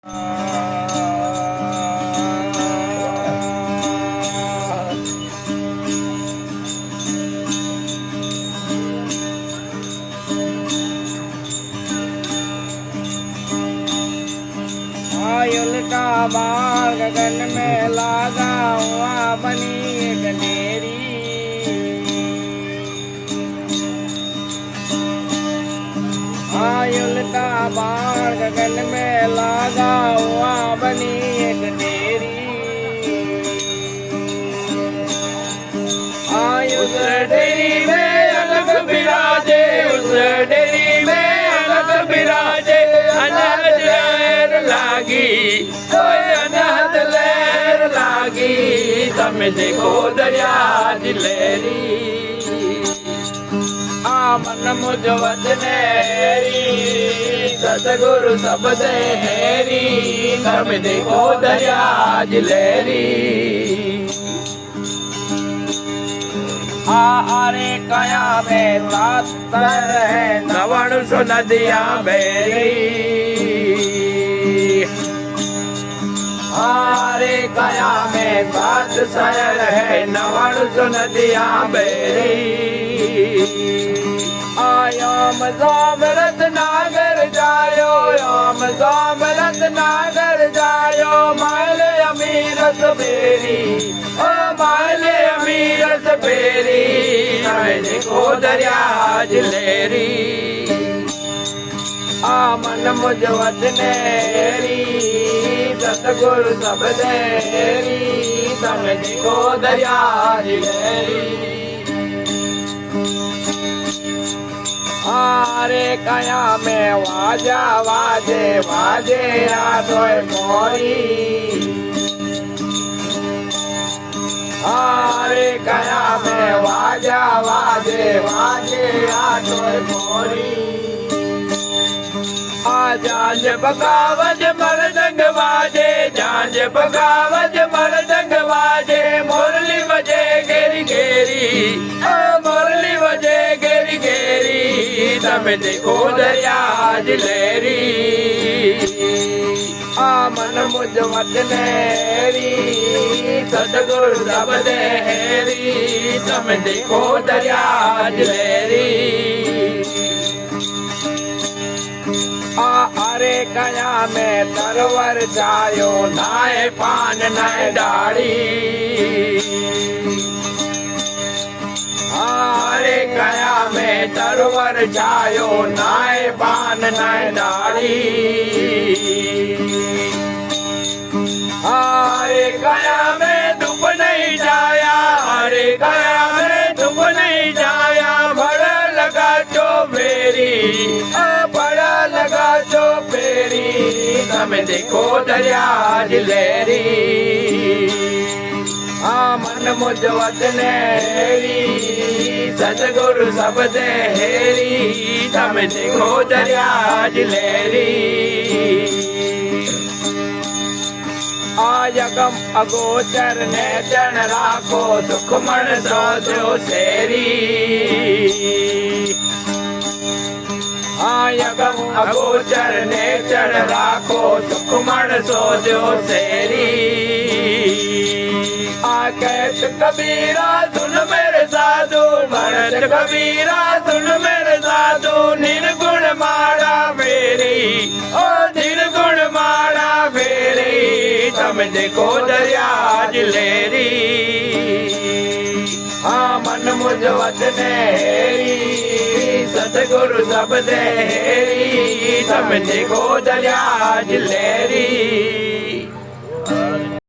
आयुल का बाल गगन में लागा हुआ बनी एक डेरी। आयुल का बाल गगन में लागा हुआ बनी एक डेरी। उस डेरी में अलग बिराजे, उस डेरी में अलग बिराजे। अनहद लहर लागी, अनहद लहर लागी। तम देखो दरिया दिलेरी, मन मुझ वचनेरी। सतगुरु सब दे हेरी, तम देखो दरिया दिलेरी। आरे कया में सात है नवण सो नदिया मेरी। आरे कया में सात शहर है नवण सो नदिया मेरी। आयाम सोमरत नागर जायो, याम सोमरत नागर जायो। माले अमीरत बेरी, ओ माले अमीरत बेरी। देखो दरिया दिलेरी, मन मुझ वचनेरी। सतगुरु सब देरी, तम देखो दरिया दिलेरी। आरे कया में वाजा वाजे, वाजे आधोय मोरी। आरे कया में वाजा वाजे, वाजे आधोय मोरी। झांझ बगावज मरदंग वाजे, झांझ बगावज मरदंग वाजे। मुरली बजे घेरी घेरी, मुरली बजे घेरी घेरी। तम देखो दरिया दिलेरी, मन मुझ वचनेरी। सतगुरु सब देरी, तम देखो दरिया दिलेरी। अरे कया में तरवर जायो, नाए पान नाए डाड़ी। अरे कया में तरवर जायो, नाए पान नाए डाड़ी। अरे कया में धूप नहीं जाया, अरे कया में धूप नहीं जाया। बड़ा लगा जो मेरी, बड़ा लगा जो फेरी। तम देखो दरिया दिलेरी, मन मुझ वचनेरी। सतगुरु सब देरी, तम देखो दरिया दिलेरी। आयगम अगोचर ने चरण राखो, सुखमण सो जो सेरी। आयगम अगोचर ने चढ़ राखो, सुखमण सो जो सेरी। कहत कबीरा सुन मेरे साधु, भरत कबीरा सुन मेरे साधु। निर्गुण माड़ा फेरी, ओ निर्गुण माड़ा फेरी। तम देखो दरिया दिलेरी, मन मुझ वचनेरी। सतगुरु सब देरी, तम देखो दरिया दिलेरी।